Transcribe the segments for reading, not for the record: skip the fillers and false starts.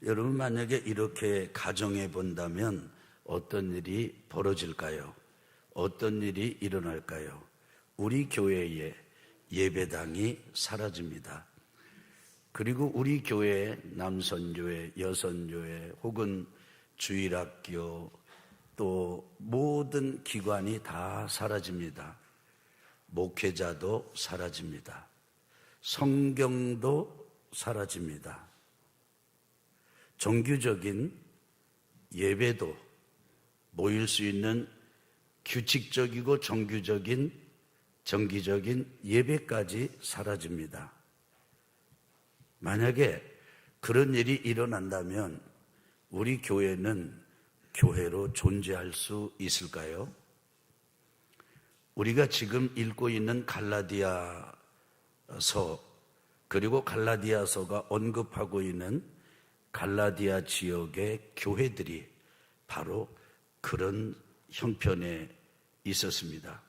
여러분, 만약에 이렇게 가정해 본다면 어떤 일이 벌어질까요? 어떤 일이 일어날까요? 우리 교회의 예배당이 사라집니다. 그리고 우리 교회 남선교회, 여선교회 혹은 주일학교 또 모든 기관이 다 사라집니다. 목회자도 사라집니다. 성경도 사라집니다. 정규적인 예배도 모일 수 있는 규칙적이고 정기적인 예배까지 사라집니다. 만약에 그런 일이 일어난다면 우리 교회는 교회로 존재할 수 있을까요? 우리가 지금 읽고 있는 갈라디아서, 그리고 갈라디아서가 언급하고 있는 갈라디아 지역의 교회들이 바로 그런 형편에 있었습니다.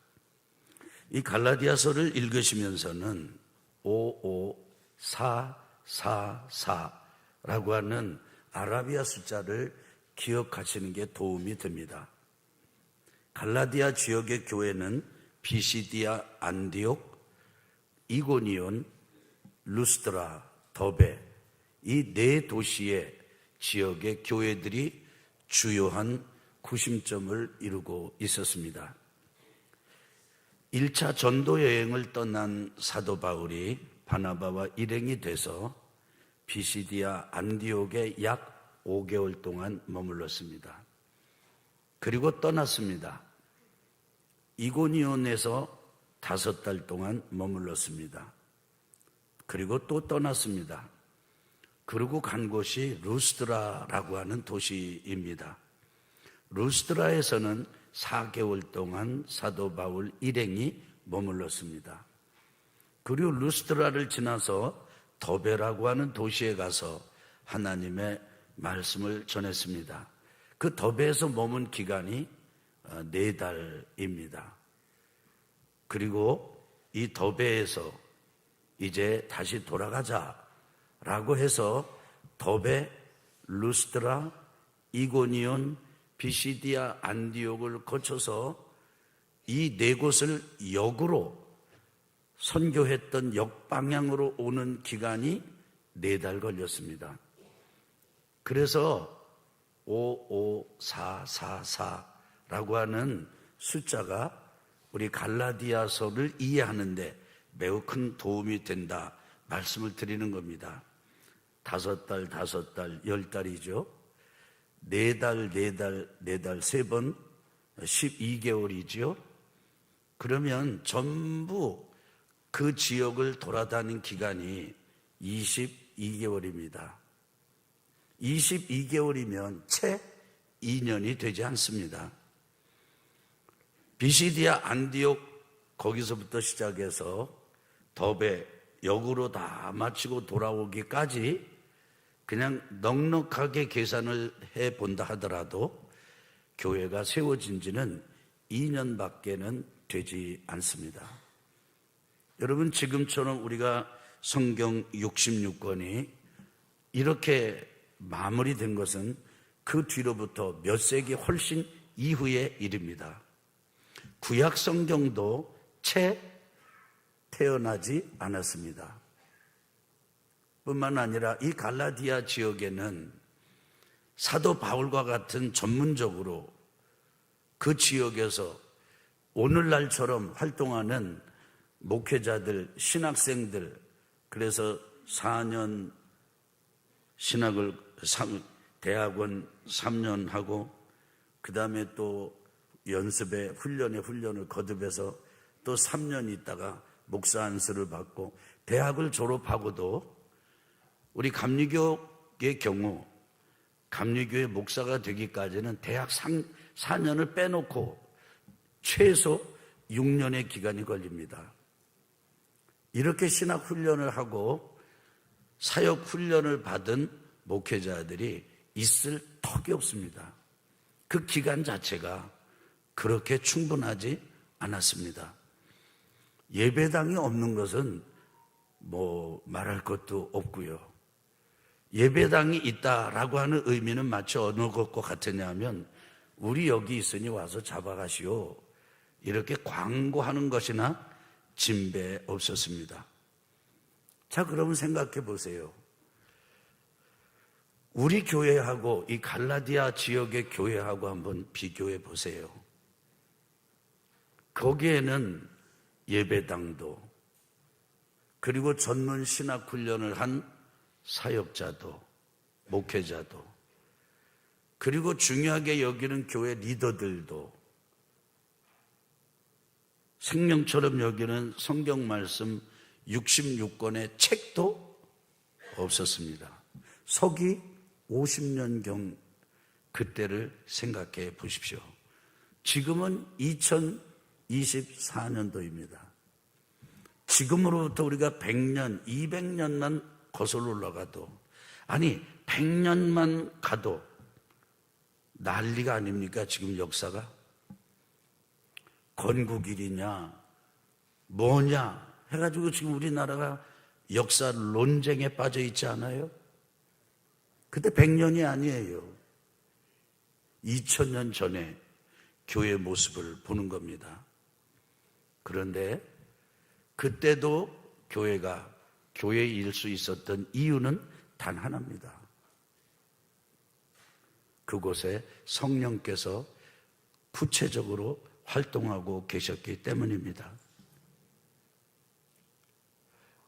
이 갈라디아서를 읽으시면서는 55444라고 하는 아라비아 숫자를 기억하시는 게 도움이 됩니다. 갈라디아 지역의 교회는 비시디아, 안디옥, 이고니온, 루스드라, 더베 이 네 도시의 지역의 교회들이 주요한 구심점을 이루고 있었습니다. 1차 전도 여행을 떠난 사도 바울이 바나바와 일행이 돼서 비시디아 안디옥에 약 5개월 동안 머물렀습니다. 그리고 떠났습니다. 이고니온에서 5달 동안 머물렀습니다. 그리고 또 떠났습니다. 그리고 간 곳이 루스드라라고 하는 도시입니다. 루스드라에서는 4개월 동안 사도 바울 일행이 머물렀습니다. 그리고 루스드라를 지나서 더베라고 하는 도시에 가서 하나님의 말씀을 전했습니다. 그 더베에서 머문 기간이 4달입니다. 그리고 이 더베에서 이제 다시 돌아가자라고 해서 더베, 루스드라, 이고니온, 비시디아, 안디옥을 거쳐서 이 네 곳을 역으로 선교했던 역방향으로 오는 기간이 4달 걸렸습니다. 그래서 55444라고 하는 숫자가 우리 갈라디아서를 이해하는 데 매우 큰 도움이 된다 말씀을 드리는 겁니다. 5달, 5달, 10달이죠. 4달, 3번 12개월이죠. 그러면 전부 그 지역을 돌아다닌 기간이 22개월입니다. 22개월이면 채 2년이 되지 않습니다. 비시디아 안디옥 거기서부터 시작해서 더베 역으로 다 마치고 돌아오기까지 그냥 넉넉하게 계산을 해본다 하더라도 교회가 세워진 지는 2년밖에는 되지 않습니다. 여러분, 지금처럼 우리가 성경 66권이 이렇게 마무리된 것은 그 뒤로부터 몇 세기 훨씬 이후의 일입니다. 구약 성경도 채 태어나지 않았습니다. 뿐만 아니라 이 갈라디아 지역에는 사도 바울과 같은 전문적으로 그 지역에서 오늘날처럼 활동하는 목회자들, 신학생들, 그래서 4년 대학원 3년 하고 그 다음에 또 훈련을 거듭해서 또 3년 있다가 목사 안수를 받고 대학을 졸업하고도 우리 감리교의 경우 감리교의 목사가 되기까지는 대학 4년을 빼놓고 최소 6년의 기간이 걸립니다. 이렇게 신학 훈련을 하고 사역 훈련을 받은 목회자들이 있을 턱이 없습니다. 그 기간 자체가 그렇게 충분하지 않았습니다. 예배당이 없는 것은 말할 것도 없고요. 예배당이 있다라고 하는 의미는 마치 어느 것과 같으냐 하면 우리 여기 있으니 와서 잡아가시오, 이렇게 광고하는 것이나 진배 없었습니다. 자, 그러면 생각해 보세요. 우리 교회하고 이 갈라디아 지역의 교회하고 한번 비교해 보세요. 거기에는 예배당도, 그리고 전문 신학 훈련을 한 사역자도, 목회자도, 그리고 중요하게 여기는 교회 리더들도, 생명처럼 여기는 성경 말씀 66권의 책도 없었습니다. 서기 50년경 그때를 생각해 보십시오. 지금은 2024년도입니다. 지금으로부터 우리가 100년, 200년만 거슬러 올라가도, 아니 100년만 가도 난리가 아닙니까? 지금 역사가 건국일이냐 뭐냐 해가지고 지금 우리나라가 역사 논쟁에 빠져 있지 않아요? 그때 100년이 아니에요. 2000년 전에 교회 모습을 보는 겁니다. 그런데 그때도 교회가 교회일 수 있었던 이유는 단 하나입니다. 그곳에 성령께서 구체적으로 활동하고 계셨기 때문입니다.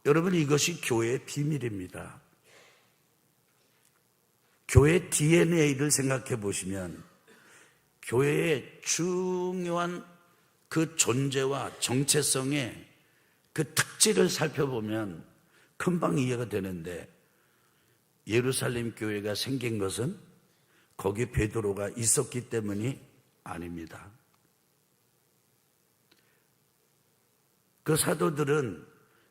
여러분, 이것이 교회의 비밀입니다. 교회의 DNA를 생각해 보시면 교회의 중요한 그 존재와 정체성의 그 특질을 살펴보면 금방 이해가 되는데, 예루살렘 교회가 생긴 것은 거기 베드로가 있었기 때문이 아닙니다. 그 사도들은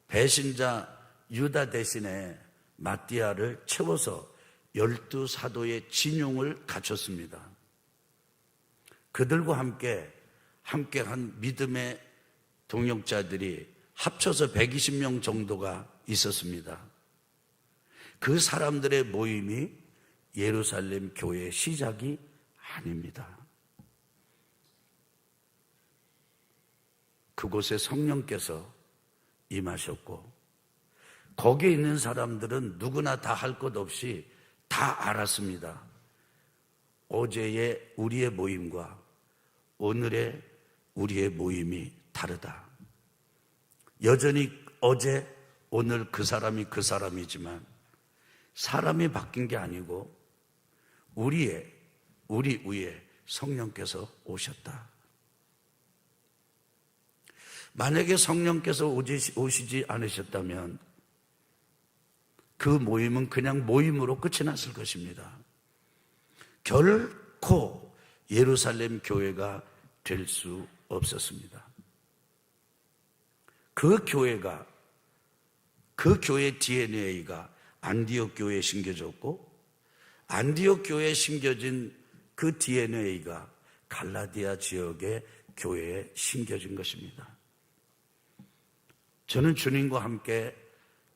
배신자 유다 대신에 마띠아를 채워서 12사도의 진용을 갖췄습니다. 그들과 함께한 믿음의 동역자들이 합쳐서 120명 정도가 있었습니다. 그 사람들의 모임이 예루살렘 교회의 시작이 아닙니다. 그곳에 성령께서 임하셨고, 거기에 있는 사람들은 누구나 다 할 것 없이 다 알았습니다. 어제의 우리의 모임과 오늘의 우리의 모임이 다르다. 여전히 어제, 오늘 그 사람이 그 사람이지만 사람이 바뀐 게 아니고 우리 위에 성령께서 오셨다. 만약에 성령께서 오시지 않으셨다면 그 모임은 그냥 모임으로 끝이 났을 것입니다. 결코 예루살렘 교회가 될 수 없었습니다. 그 교회의 DNA가 안디옥 교회에 심겨졌고, 안디옥 교회에 심겨진 그 DNA가 갈라디아 지역의 교회에 심겨진 것입니다. 저는 주님과 함께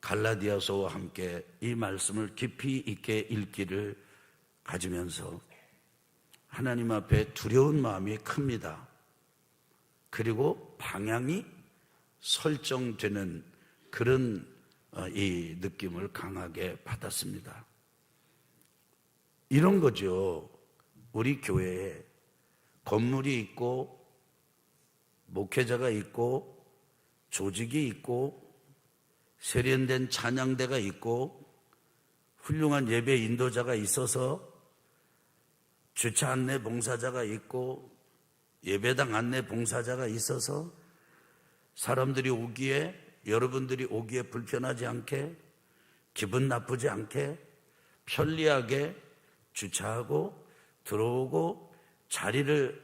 갈라디아서와 함께 이 말씀을 깊이 있게 읽기를 가지면서 하나님 앞에 두려운 마음이 큽니다. 그리고 방향이 설정되는 그런 이 느낌을 강하게 받았습니다. 이런 거죠. 우리 교회에 건물이 있고 목회자가 있고 조직이 있고 세련된 찬양대가 있고 훌륭한 예배 인도자가 있어서 주차 안내 봉사자가 있고 예배당 안내 봉사자가 있어서 사람들이 오기에, 여러분들이 오기에 불편하지 않게, 기분 나쁘지 않게 편리하게 주차하고 들어오고 자리를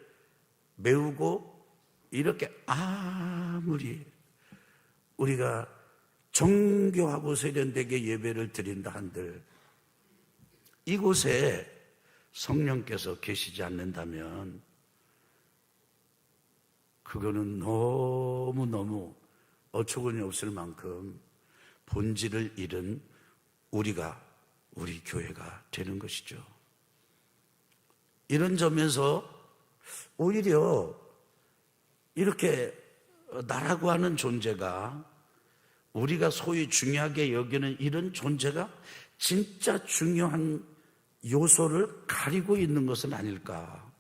메우고, 이렇게 아무리 우리가 정교하고 세련되게 예배를 드린다 한들 이곳에 성령께서 계시지 않는다면 그거는 너무너무 어처구니 없을 만큼 본질을 잃은 우리가 우리 교회가 되는 것이죠. 이런 점에서 오히려 이렇게 나라고 하는 존재가, 우리가 소위 중요하게 여기는 이런 존재가 진짜 중요한 요소를 가리고 있는 것은 아닐까.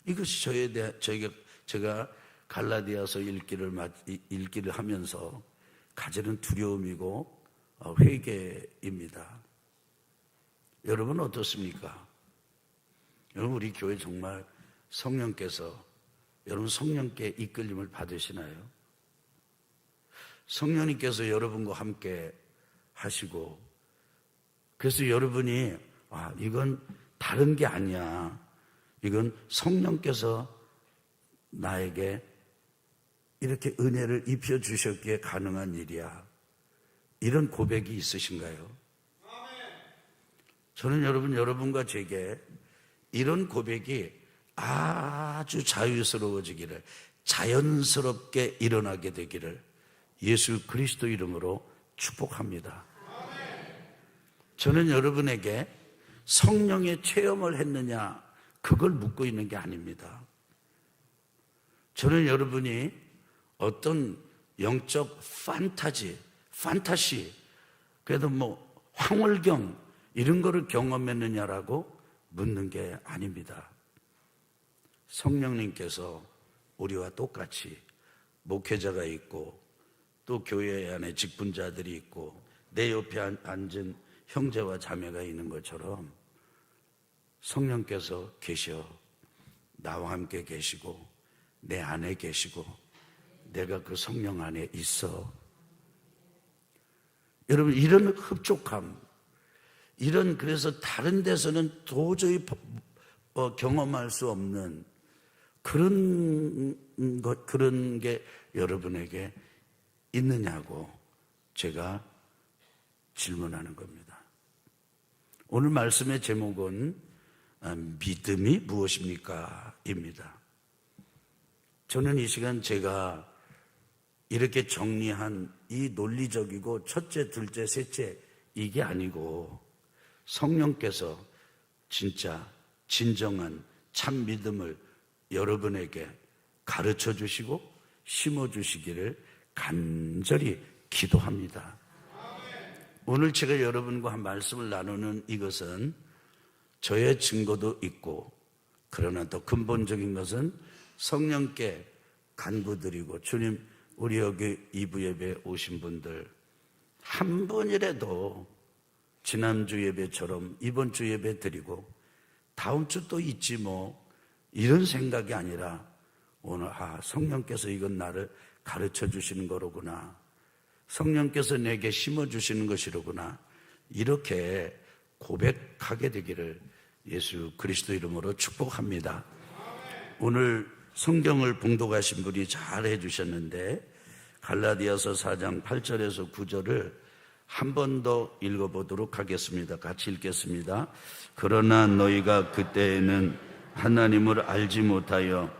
이것이 제가 갈라디아서 읽기를 하면서 가지는 두려움이고 회개입니다. 여러분 어떻습니까? 여러분 우리 교회 정말 성령께서, 여러분 성령께 이끌림을 받으시나요? 성령님께서 여러분과 함께 하시고, 그래서 여러분이 이건 다른 게 아니야, 이건 성령께서 나에게 이렇게 은혜를 입혀주셨기에 가능한 일이야, 이런 고백이 있으신가요? 저는 여러분과 제게 이런 고백이 아주 자유스러워지기를, 자연스럽게 일어나게 되기를 예수 그리스도 이름으로 축복합니다. 저는 여러분에게 성령의 체험을 했느냐, 그걸 묻고 있는 게 아닙니다. 저는 여러분이 어떤 영적 판타시, 그래도 황홀경 이런 거를 경험했느냐라고 묻는 게 아닙니다. 성령님께서 우리와 똑같이 목회자가 있고, 또 교회 안에 직분자들이 있고, 내 옆에 앉은 형제와 자매가 있는 것처럼 성령께서 계셔 나와 함께 계시고, 내 안에 계시고, 내가 그 성령 안에 있어. 여러분, 이런 흡족함, 그래서 다른 데서는 도저히 경험할 수 없는 그런 게 여러분에게 있느냐고 제가 질문하는 겁니다. 오늘 말씀의 제목은 믿음이 무엇입니까? 입니다. 저는 이 시간 제가 이렇게 정리한 이 논리적이고 첫째, 둘째, 셋째 이게 아니고, 성령께서 진짜 진정한 참 믿음을 여러분에게 가르쳐 주시고 심어 주시기를 간절히 기도합니다. 오늘 제가 여러분과 한 말씀을 나누는 이것은 저의 증거도 있고, 그러나 더 근본적인 것은 성령께 간구드리고, 주님, 우리 여기 2부 예배 오신 분들 한 번이라도 지난주 예배처럼 이번 주 예배 드리고 다음 주 또 있지 이런 생각이 아니라, 오늘 성령께서 이건 나를 가르쳐 주시는 거로구나, 성령께서 내게 심어 주시는 것이로구나, 이렇게 고백하게 되기를 예수 그리스도 이름으로 축복합니다. 오늘 성경을 봉독하신 분이 잘 해주셨는데, 갈라디아서 4장 8절에서 9절을 한 번 더 읽어보도록 하겠습니다. 같이 읽겠습니다. 그러나 너희가 그때에는 하나님을 알지 못하여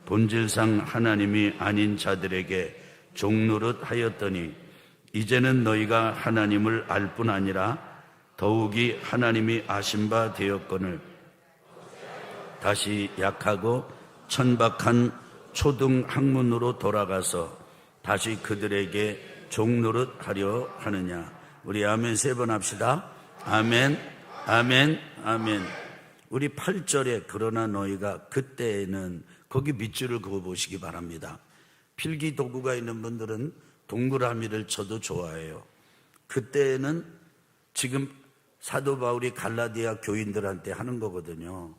본질상 하나님이 아닌 자들에게 종노릇 하였더니, 이제는 너희가 하나님을 알 뿐 아니라 더욱이 하나님이 아신 바 되었거늘 다시 약하고 천박한 초등 학문으로 돌아가서 다시 그들에게 종노릇 하려 하느냐. 우리 아멘 3번 합시다. 아멘, 아멘, 아멘. 우리 8절에 그러나 너희가 그때에는, 거기 밑줄을 그어 보시기 바랍니다. 필기 도구가 있는 분들은 동그라미를 쳐도 좋아해요. 그때에는 지금 사도 바울이 갈라디아 교인들한테 하는 거거든요.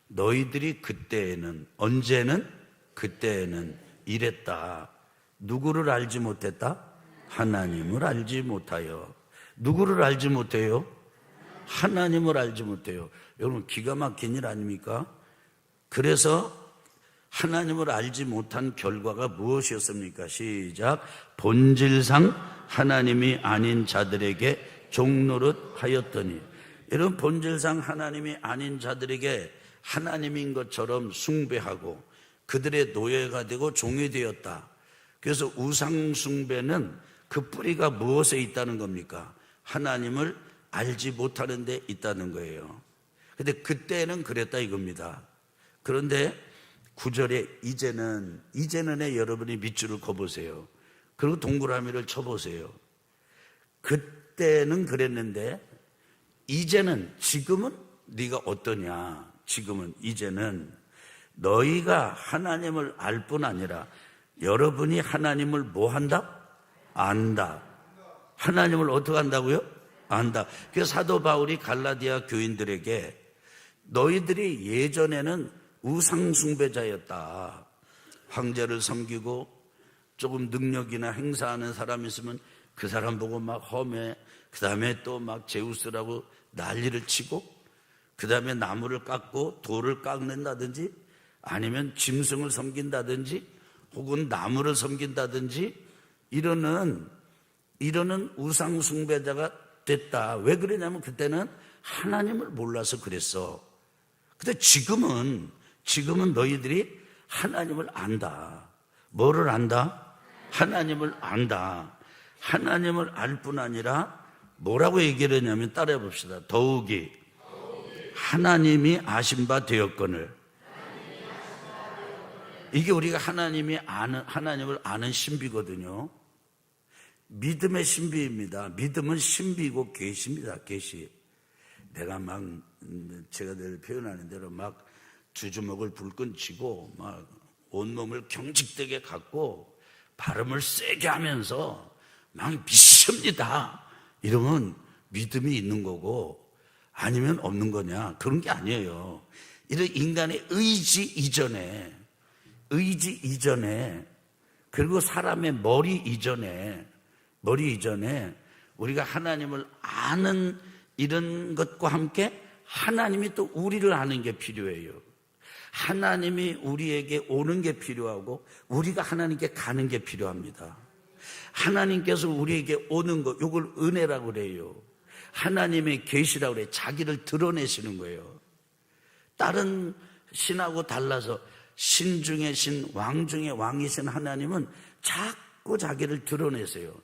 너희들이 그때에는, 언제는? 그때에는 이랬다. 누구를 알지 못했다? 하나님을 알지 못하여. 누구를 알지 못해요? 하나님을 알지 못해요. 여러분, 기가 막힌 일 아닙니까? 그래서 하나님을 알지 못한 결과가 무엇이었습니까? 시작. 본질상 하나님이 아닌 자들에게 종노릇 하였더니. 여러분, 본질상 하나님이 아닌 자들에게 하나님인 것처럼 숭배하고 그들의 노예가 되고 종이 되었다. 그래서 우상 숭배는 그 뿌리가 무엇에 있다는 겁니까? 하나님을 알지 못하는 데 있다는 거예요. 근데 그때는 그랬다 이겁니다. 그런데 9절에 이제는에 여러분이 밑줄을 그어보세요. 그리고 동그라미를 쳐보세요. 그때는 그랬는데 이제는, 지금은 네가 어떠냐? 지금은, 이제는 너희가 하나님을 알 뿐 아니라 여러분이 하나님을 뭐 한다? 안다. 하나님을 어떻게 한다고요? 안다. 그래서 사도 바울이 갈라디아 교인들에게 너희들이 예전에는 우상숭배자였다. 황제를 섬기고 조금 능력이나 행사하는 사람 있으면 그 사람 보고 막 험해. 그 다음에 또 막 제우스라고 난리를 치고, 그 다음에 나무를 깎고 돌을 깎는다든지, 아니면 짐승을 섬긴다든지, 혹은 나무를 섬긴다든지, 이러는 우상숭배자가 됐다. 왜 그러냐면 그때는 하나님을 몰라서 그랬어. 근데 지금은 너희들이 하나님을 안다. 뭐를 안다? 하나님을 안다. 하나님을 알 뿐 아니라 뭐라고 얘기를 했냐면 따라해 봅시다. 더욱이 하나님이 아신 바 되었거늘. 이게 우리가 하나님을 아는 신비거든요. 믿음의 신비입니다. 믿음은 신비고 계시입니다. 계시. 내가 막 제가 늘 표현하는 대로 막 두 주먹을 불끈 쥐고 막 온몸을 경직되게 갖고 발음을 세게 하면서 막 믿습니다. 이러면 믿음이 있는 거고 아니면 없는 거냐? 그런 게 아니에요. 이런 인간의 의지 이전에 그리고 사람의 머리 이전에 우리가 하나님을 아는 이런 것과 함께 하나님이 또 우리를 아는 게 필요해요. 하나님이 우리에게 오는 게 필요하고 우리가 하나님께 가는 게 필요합니다. 하나님께서 우리에게 오는 거, 이걸 은혜라고 그래요. 하나님의 계시라고 그래요. 자기를 드러내시는 거예요. 다른 신하고 달라서 신 중에 신, 왕 중에 왕이신 하나님은 자꾸 자기를 드러내세요.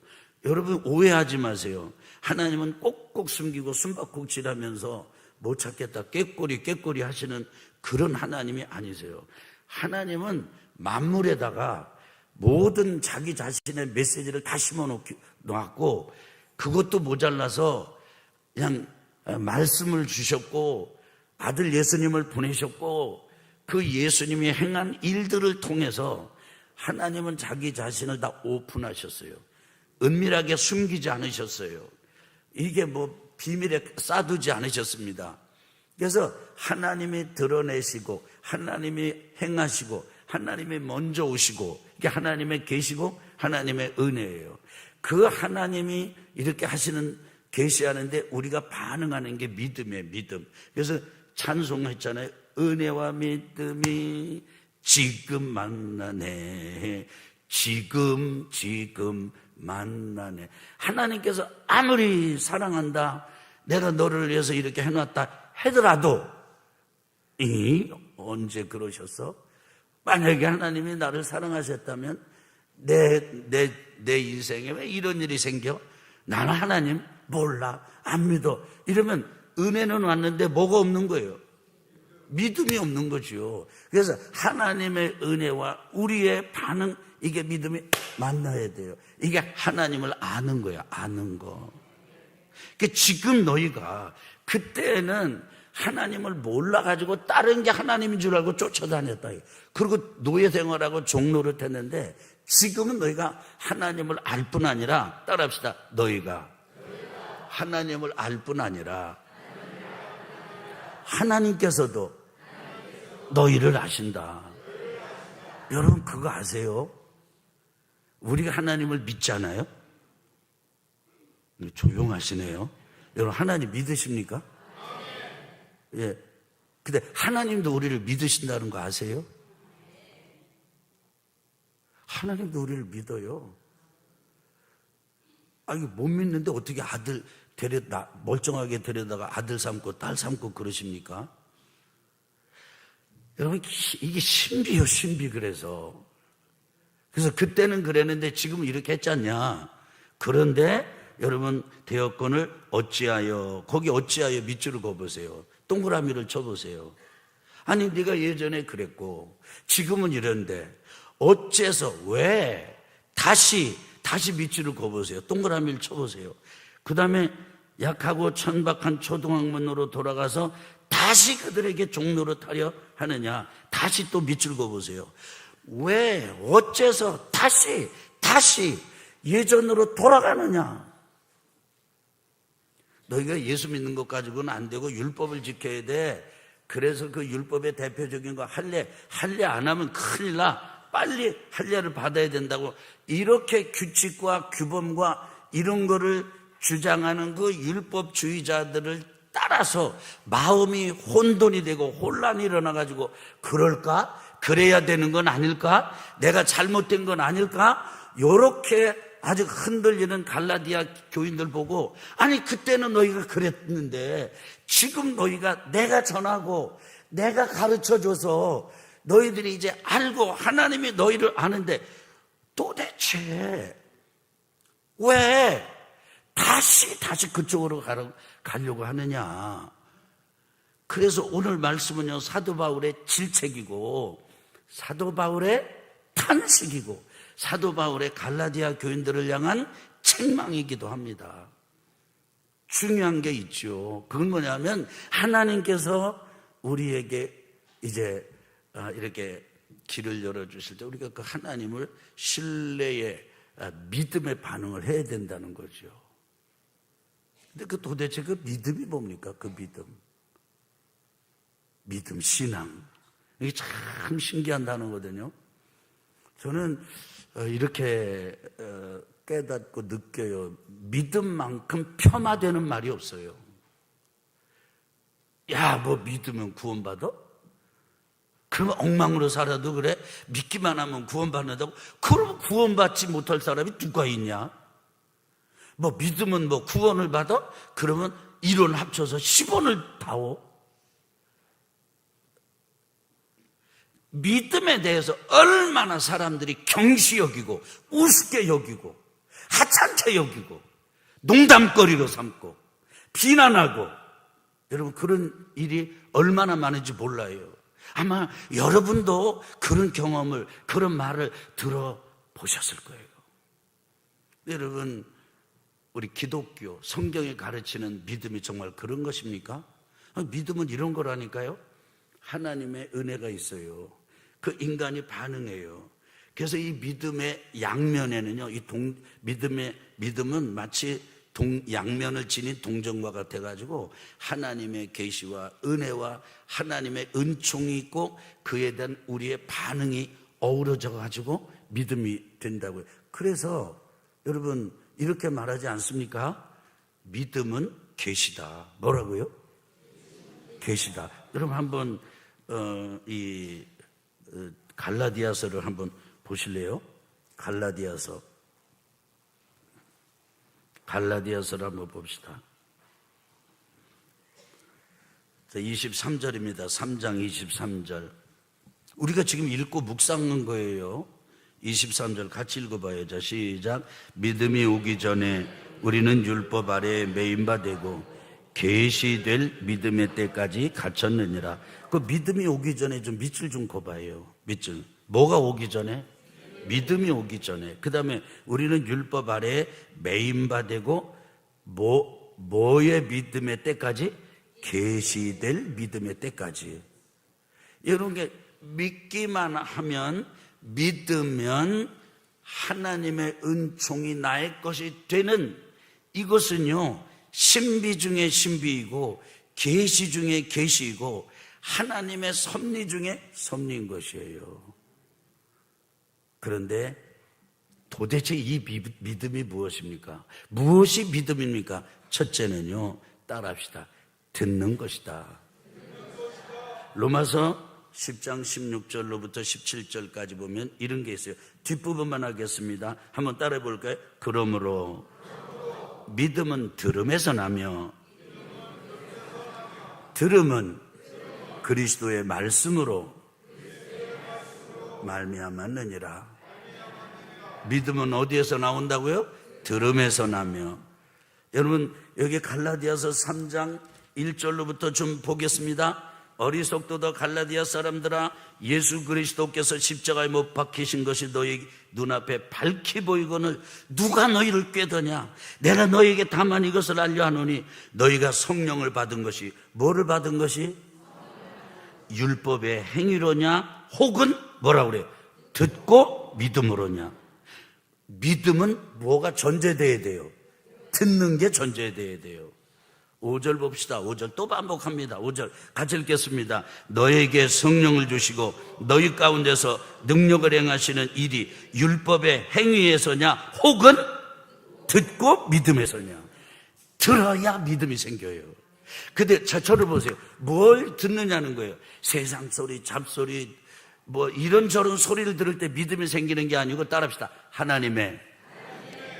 여러분 오해하지 마세요. 하나님은 꼭꼭 숨기고 숨바꼭질하면서 못 찾겠다 깨꼬리 하시는 그런 하나님이 아니세요. 하나님은 만물에다가 모든 자기 자신의 메시지를 다 심어놓고 그것도 모자라서 그냥 말씀을 주셨고 아들 예수님을 보내셨고 그 예수님이 행한 일들을 통해서 하나님은 자기 자신을 다 오픈하셨어요. 은밀하게 숨기지 않으셨어요. 이게 뭐 비밀에 싸두지 않으셨습니다. 그래서 하나님이 드러내시고 하나님이 행하시고 하나님이 먼저 오시고 이게 하나님의 계시고 하나님의 은혜예요. 그 하나님이 이렇게 하시는 계시하는데 우리가 반응하는 게 믿음이에요. 믿음. 그래서 찬송했잖아요. 은혜와 믿음이 지금 만나네. 지금 만나네. 하나님께서 아무리 사랑한다, 내가 너를 위해서 이렇게 해놨다 하더라도 언제 그러셨어? 만약에 하나님이 나를 사랑하셨다면 내 인생에 왜 이런 일이 생겨? 나는 하나님 몰라, 안 믿어. 이러면 은혜는 왔는데 뭐가 없는 거예요? 믿음이 없는 거죠. 그래서 하나님의 은혜와 우리의 반응, 이게 믿음이 만나야 돼요. 이게 하나님을 아는 거야. 아는 거. 그러니까 지금 너희가 그때는 하나님을 몰라가지고 다른 게 하나님인 줄 알고 쫓아다녔다. 그리고 노예 생활하고 종노릇 했는데 지금은 너희가 하나님을 알 뿐 아니라, 따라합시다. 너희가 하나님을 알 뿐 아니라 하나님께서도 너희를 아신다. 여러분 그거 아세요? 우리가 하나님을 믿잖아요. 조용하시네요. 여러분 하나님 믿으십니까? 예. 근데 하나님도 우리를 믿으신다는 거 아세요? 하나님도 우리를 믿어요. 이거 못 믿는데 어떻게 아들 멀쩡하게 데려다가 아들 삼고 딸 삼고 그러십니까? 여러분 이게 신비요, 신비. 그래서 그때는 그랬는데 지금은 이렇게 했지 않냐? 그런데 여러분 되었건을 어찌하여, 거기 어찌하여 밑줄을 그어보세요. 동그라미를 쳐보세요. 아니 네가 예전에 그랬고 지금은 이런데 어째서 왜 다시 밑줄을 그어보세요. 동그라미를 쳐보세요. 그 다음에 약하고 천박한 초등학문으로 돌아가서 다시 그들에게 종로를 타려 하느냐. 다시 또 밑줄 그어보세요. 왜 어째서 다시 예전으로 돌아가느냐. 너희가 예수 믿는 것 가지고는 안 되고 율법을 지켜야 돼. 그래서 그 율법의 대표적인 거 할례 안 하면 큰일 나. 빨리 할례를 받아야 된다고 이렇게 규칙과 규범과 이런 거를 주장하는 그 율법주의자들을 따라서 마음이 혼돈이 되고 혼란이 일어나가지고 그럴까? 그래야 되는 건 아닐까? 내가 잘못된 건 아닐까? 요렇게 아주 흔들리는 갈라디아 교인들 보고 아니 그때는 너희가 그랬는데 지금 너희가 내가 전하고 내가 가르쳐줘서 너희들이 이제 알고 하나님이 너희를 아는데 도대체 왜 다시 그쪽으로 가려고 하느냐. 그래서 오늘 말씀은요 사도 바울의 질책이고 사도 바울의 탄식이고 사도 바울의 갈라디아 교인들을 향한 책망이기도 합니다. 중요한 게 있죠. 그건 뭐냐면 하나님께서 우리에게 이제 이렇게 길을 열어주실 때 우리가 그 하나님을 신뢰의 믿음의 반응을 해야 된다는 거죠. 근데 그 도대체 그 믿음이 뭡니까? 그 믿음, 신앙. 이게 참 신기한 단어거든요. 저는 이렇게 깨닫고 느껴요. 믿음만큼 폄하되는 말이 없어요. 야, 뭐 믿으면 구원받아? 그러면 엉망으로 살아도 그래? 믿기만 하면 구원받는다고? 그럼 구원받지 못할 사람이 누가 있냐? 뭐 믿으면 뭐 구원을 받아? 그러면 1원 합쳐서 10원을 다오? 믿음에 대해서 얼마나 사람들이 경시 여기고 우습게 여기고 하찮게 여기고 농담거리로 삼고 비난하고 여러분 그런 일이 얼마나 많은지 몰라요. 아마 여러분도 그런 경험을 그런 말을 들어보셨을 거예요. 여러분 우리 기독교 성경이 가르치는 믿음이 정말 그런 것입니까? 믿음은 이런 거라니까요. 하나님의 은혜가 있어요. 그 인간이 반응해요. 그래서 이 믿음의 양면에는요, 믿음은 마치 양면을 지닌 동전과 같아가지고 하나님의 계시와 은혜와 하나님의 은총이 있고 그에 대한 우리의 반응이 어우러져가지고 믿음이 된다고요. 그래서 여러분 이렇게 말하지 않습니까? 믿음은 계시다. 뭐라고요? 계시다. 여러분 한번 이 갈라디아서를 한번 보실래요? 갈라디아서를 한번 봅시다. 23절입니다. 3장 23절. 우리가 지금 읽고 묵상한 거예요. 23절 같이 읽어봐요. 자, 시작. 믿음이 오기 전에 우리는 율법 아래에 매인 바 되고 계시될 믿음의 때까지 갇혔느니라. 그 믿음이 오기 전에 좀 밑줄 좀 그어봐요. 밑줄. 뭐가 오기 전에? 믿음이 오기 전에. 그 다음에 우리는 율법 아래에 매인 바 되고 뭐의 믿음의 때까지? 계시될 믿음의 때까지. 이런 게 믿기만 하면 믿으면 하나님의 은총이 나의 것이 되는 이것은요 신비 중에 신비이고 계시 중에 계시이고 하나님의 섭리 중에 섭리인 것이에요. 그런데 도대체 이 믿음이 무엇입니까? 무엇이 믿음입니까? 첫째는요 따라합시다. 듣는 것이다. 로마서 10장 16절로부터 17절까지 보면 이런 게 있어요. 뒷부분만 하겠습니다. 한번 따라해 볼까요? 그러므로 믿음은 들음에서 나며 들음은 그리스도의 말씀으로 말미암았느니라. 믿음은 어디에서 나온다고요? 들음에서 나며 여러분 여기 갈라디아서 3장 1절로부터 좀 보겠습니다. 어리석도다 갈라디아 사람들아, 예수 그리스도께서 십자가에 못 박히신 것이 너희 눈앞에 밝히 보이거늘 누가 너희를 꾀더냐. 내가 너희에게 다만 이것을 알려 하노니 너희가 성령을 받은 것이, 뭐를 받은 것이? 율법의 행위로냐 혹은 뭐라 그래요? 듣고 믿음으로냐. 믿음은 뭐가 전제돼야 돼요? 듣는 게 전제돼야 돼요. 5절 봅시다. 5절 또 반복합니다. 5절 같이 읽겠습니다. 너에게 성령을 주시고 너희 가운데서 능력을 행하시는 일이 율법의 행위에서냐 혹은 듣고 믿음에서냐. 들어야 믿음이 생겨요. 근데 저를 보세요. 뭘 듣느냐는 거예요. 세상 소리, 잡소리, 뭐 이런저런 소리를 들을 때 믿음이 생기는 게 아니고, 따라합시다. 하나님의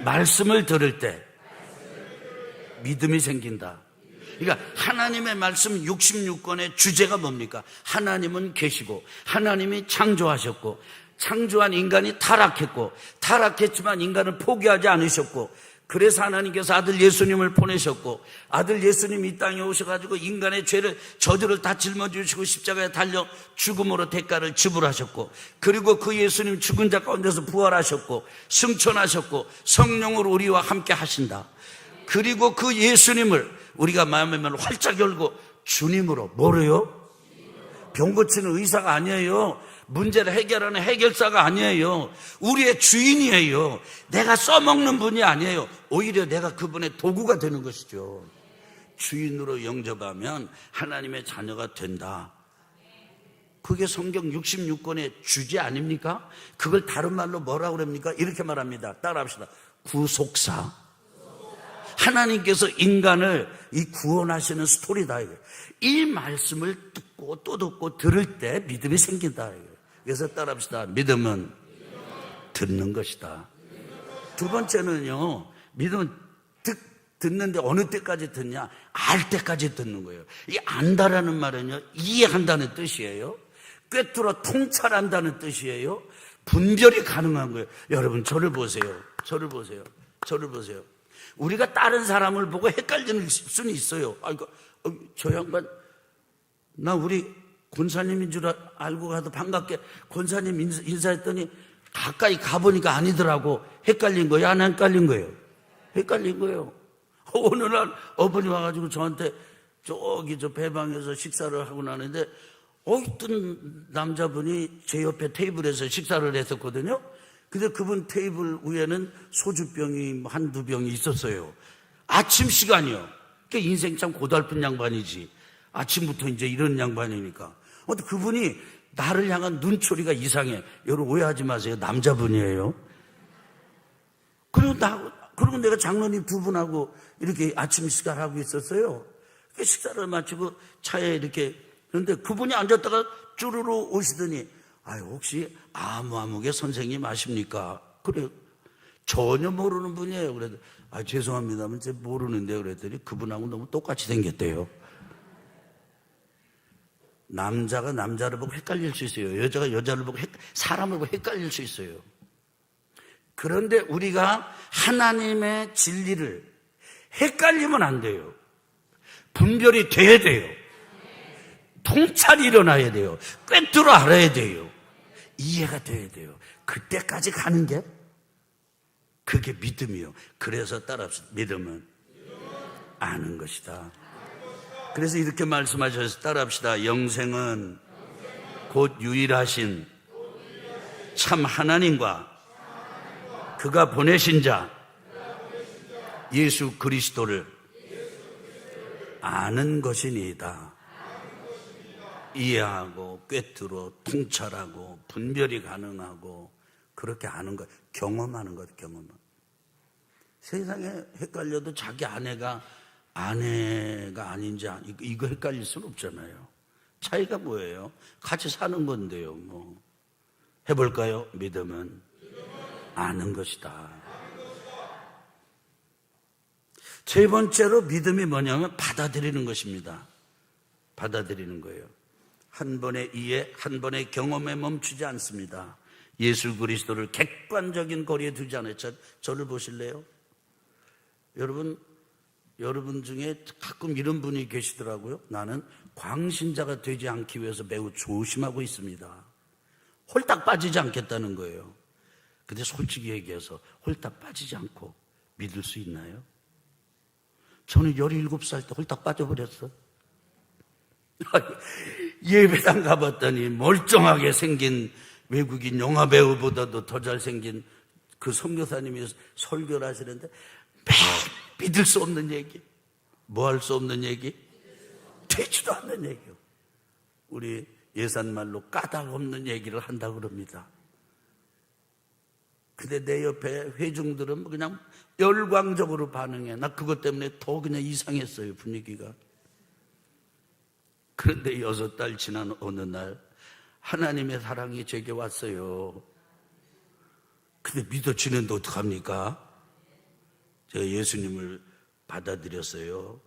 말씀을 들을 때 믿음이 생긴다. 그러니까 하나님의 말씀 66권의 주제가 뭡니까? 하나님은 계시고 하나님이 창조하셨고 창조한 인간이 타락했고 타락했지만 인간을 포기하지 않으셨고, 그래서 하나님께서 아들 예수님을 보내셨고 아들 예수님이 이 땅에 오셔가지고 인간의 죄를, 저주를 다 짊어지시고 십자가에 달려 죽음으로 대가를 지불하셨고, 그리고 그 예수님 죽은 자 가운데서 부활하셨고 승천하셨고 성령으로 우리와 함께 하신다. 그리고 그 예수님을 우리가 마음의 문을 활짝 열고 주님으로, 뭐래요? 병 고치는 의사가 아니에요. 문제를 해결하는 해결사가 아니에요. 우리의 주인이에요. 내가 써먹는 분이 아니에요. 오히려 내가 그분의 도구가 되는 것이죠. 주인으로 영접하면 하나님의 자녀가 된다. 그게 성경 66권의 주제 아닙니까? 그걸 다른 말로 뭐라고 그럽니까? 이렇게 말합니다. 따라합시다. 구속사. 하나님께서 인간을 이 구원하시는 스토리다. 이 말씀을 듣고 또 듣고 들을 때 믿음이 생긴다. 그래서 따라합시다. 믿음은 듣는 것이다. 두 번째는요, 믿음은 듣는데 어느 때까지 듣냐? 알 때까지 듣는 거예요. 이 안다라는 말은요, 이해한다는 뜻이에요. 꿰뚫어 통찰한다는 뜻이에요. 분별이 가능한 거예요. 여러분 저를 보세요. 저를 보세요. 저를 보세요. 우리가 다른 사람을 보고 헷갈리는 수는 있어요. 저 양반, 나 우리 권사님인 줄 알고 가도 반갑게 권사님 인사했더니 가까이 가보니까 아니더라고. 헷갈린 거예요? 안 헷갈린 거예요? 헷갈린 거예요. 어느 날 어머니 와가지고 저한테 저기 저 배방에서 식사를 하고 나는데 어떤 남자분이 제 옆에 테이블에서 식사를 했었거든요. 근데 그분 테이블 위에는 소주병이 한두 병이 있었어요. 아침 시간이요. 그러니까 인생 참 고달픈 양반이지. 아침부터 이제 이런 양반이니까. 그분이 나를 향한 눈초리가 이상해. 여러분 오해하지 마세요. 남자분이에요. 그리고 내가 장로님 두 분하고 이렇게 아침 식사를 하고 있었어요. 식사를 마치고 차에 이렇게, 그런데 그분이 앉았다가 쭈루루 오시더니, 혹시 아무개 선생님 아십니까? 그래, 전혀 모르는 분이에요. 그래도, 죄송합니다만, 제가 모르는데, 그랬더니 그분하고 너무 똑같이 생겼대요. 남자가 남자를 보고 헷갈릴 수 있어요. 여자가 여자를 보고, 사람을 보고 헷갈릴 수 있어요. 그런데 우리가 하나님의 진리를 헷갈리면 안 돼요. 분별이 돼야 돼요. 통찰이 일어나야 돼요. 꿰뚫어 알아야 돼요. 이해가 돼야 돼요. 그때까지 가는 게 그게 믿음이요. 그래서 따라합시다. 믿음은 아는 것이다. 그래서 이렇게 말씀하셔서 따라합시다. 영생은 곧 유일하신 참 하나님과 그가 보내신 자 예수 그리스도를 아는 것이니이다. 이해하고 꿰뚫어 통찰하고 분별이 가능하고 그렇게 아는 것, 경험하는 것, 경험은. 세상에 헷갈려도 자기 아내가 아닌지 이거 헷갈릴 수는 없잖아요. 차이가 뭐예요? 같이 사는 건데요. 뭐 해볼까요? 믿음은 아는 것이다. 세 번째로 믿음이 뭐냐면 받아들이는 것입니다. 받아들이는 거예요. 한 번의 이해, 한 번의 경험에 멈추지 않습니다. 예수 그리스도를 객관적인 거리에 두지 않아요. 저를 보실래요? 여러분, 여러분 중에 가끔 이런 분이 계시더라고요. 나는 광신자가 되지 않기 위해서 매우 조심하고 있습니다. 홀딱 빠지지 않겠다는 거예요. 근데 솔직히 얘기해서 홀딱 빠지지 않고 믿을 수 있나요? 저는 17살 때 홀딱 빠져버렸어. 예배당 가봤더니 멀쩡하게 생긴 외국인 영화배우보다도 더 잘생긴 그 선교사님이 설교를 하시는데 매일 믿을 수 없는 얘기, 뭐 할 수 없는 얘기? 되지도 않는 얘기요. 우리 예산말로 까닭 없는 얘기를 한다고 그럽니다. 근데 내 옆에 회중들은 그냥 열광적으로 반응해. 나 그것 때문에 더 그냥 이상했어요, 분위기가. 그런데 6달 지난 어느 날 하나님의 사랑이 제게 왔어요. 근데 믿어지는데 어떡합니까? 제가 예수님을 받아들였어요.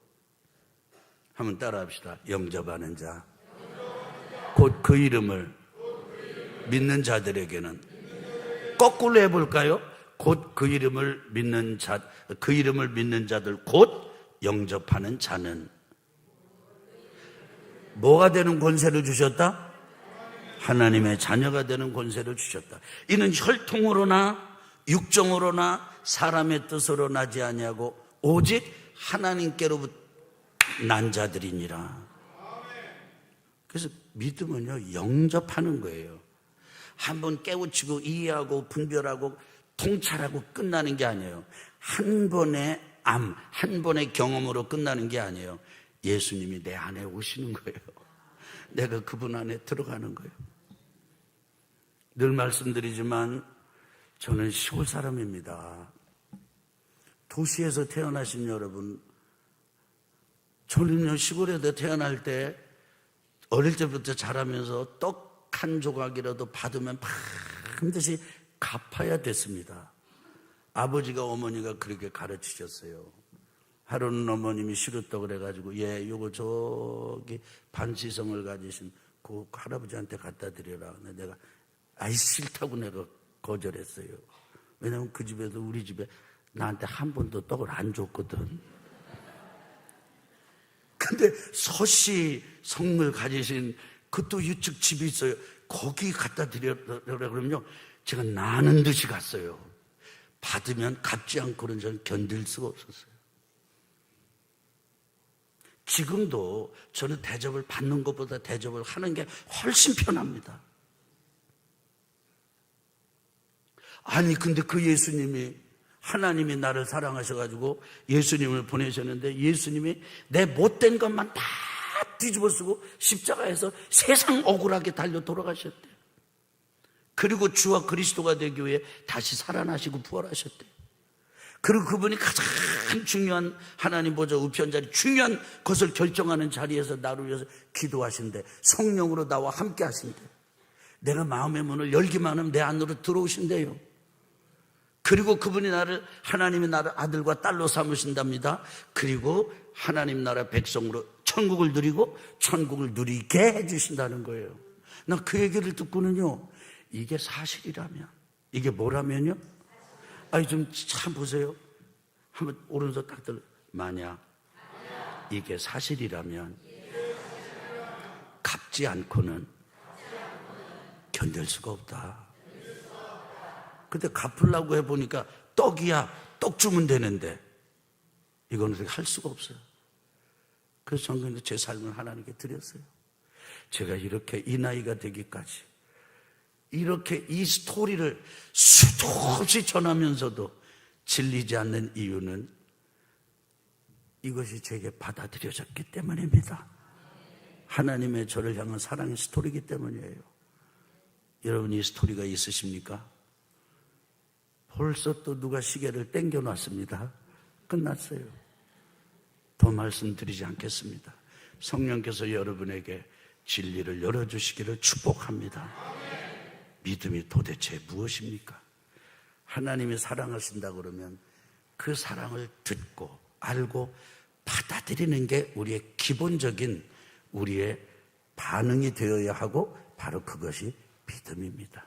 한번 따라합시다. 영접하는 자, 곧 그 이름을 믿는 자들에게는, 거꾸로 해볼까요? 곧 그 이름을 믿는 자, 그 이름을 믿는 자들, 곧 영접하는 자는 뭐가 되는 권세를 주셨다? 하나님의 자녀가 되는 권세를 주셨다. 이는 혈통으로나 육정으로나 사람의 뜻으로 나지 아니하고 오직 하나님께로부터 난 자들이니라. 그래서 믿음은요, 영접하는 거예요. 한번 깨우치고 이해하고 분별하고 통찰하고 끝나는 게 아니에요. 한 번의 한 번의 경험으로 끝나는 게 아니에요. 예수님이 내 안에 오시는 거예요. 내가 그분 안에 들어가는 거예요. 늘 말씀드리지만 저는 시골 사람입니다. 도시에서 태어나신 여러분, 저는요, 시골에서 태어날 때 어릴 때부터 자라면서 떡 한 조각이라도 받으면 반드시 갚아야 됐습니다. 아버지가 어머니가 그렇게 가르치셨어요. 하루는 어머님이 시루떡을 해가지고 요거 저기 반지성을 가지신 그 할아버지한테 갖다 드려라. 근데 내가 싫다고 내가 거절했어요. 왜냐하면 그 집에서 우리 집에 나한테 한 번도 떡을 안 줬거든. 근데 서씨 성물 가지신 그것도 유축 집이 있어요. 거기 갖다 드려라 그러면요, 제가 나는 듯이 갔어요. 받으면 갚지 않고는 저는 견딜 수가 없었어요. 지금도 저는 대접을 받는 것보다 대접을 하는 게 훨씬 편합니다. 아니 근데 그 예수님이, 하나님이 나를 사랑하셔가지고 예수님을 보내셨는데 예수님이 내 못된 것만 다 뒤집어 쓰고 십자가에서 세상 억울하게 달려 돌아가셨대요. 그리고 주와 그리스도가 되기 위해 다시 살아나시고 부활하셨대요. 그리고 그분이 가장 중요한 하나님 보좌 우편 자리, 중요한 것을 결정하는 자리에서 나를 위해서 기도하신대. 성령으로 나와 함께 하신대. 내가 마음의 문을 열기만 하면 내 안으로 들어오신대요. 그리고 그분이 하나님이 나를 아들과 딸로 삼으신답니다. 그리고 하나님 나라 백성으로 천국을 누리고 천국을 누리게 해주신다는 거예요. 나 그 얘기를 듣고는요, 이게 사실이라면, 이게 뭐라면요? 아니 좀 참 보세요. 한번 오른손 딱 들어. 만약 이게 사실이라면 갚지 않고는 견딜 수가 없다. 근데 갚으려고 해보니까 떡이야, 떡 주면 되는데 이거는 할 수가 없어요. 그래서 저는 제 삶을 하나님께 드렸어요. 제가 이렇게 이 나이가 되기까지 이렇게 이 스토리를 수도 없이 전하면서도 질리지 않는 이유는 이것이 제게 받아들여졌기 때문입니다. 하나님의 저를 향한 사랑의 스토리이기 때문이에요. 여러분, 이 스토리가 있으십니까? 벌써 또 누가 시계를 땡겨놨습니다. 끝났어요. 더 말씀드리지 않겠습니다. 성령께서 여러분에게 진리를 열어주시기를 축복합니다. 믿음이 도대체 무엇입니까? 하나님이 사랑하신다 그러면 그 사랑을 듣고 알고 받아들이는 게 우리의 기본적인 우리의 반응이 되어야 하고 바로 그것이 믿음입니다.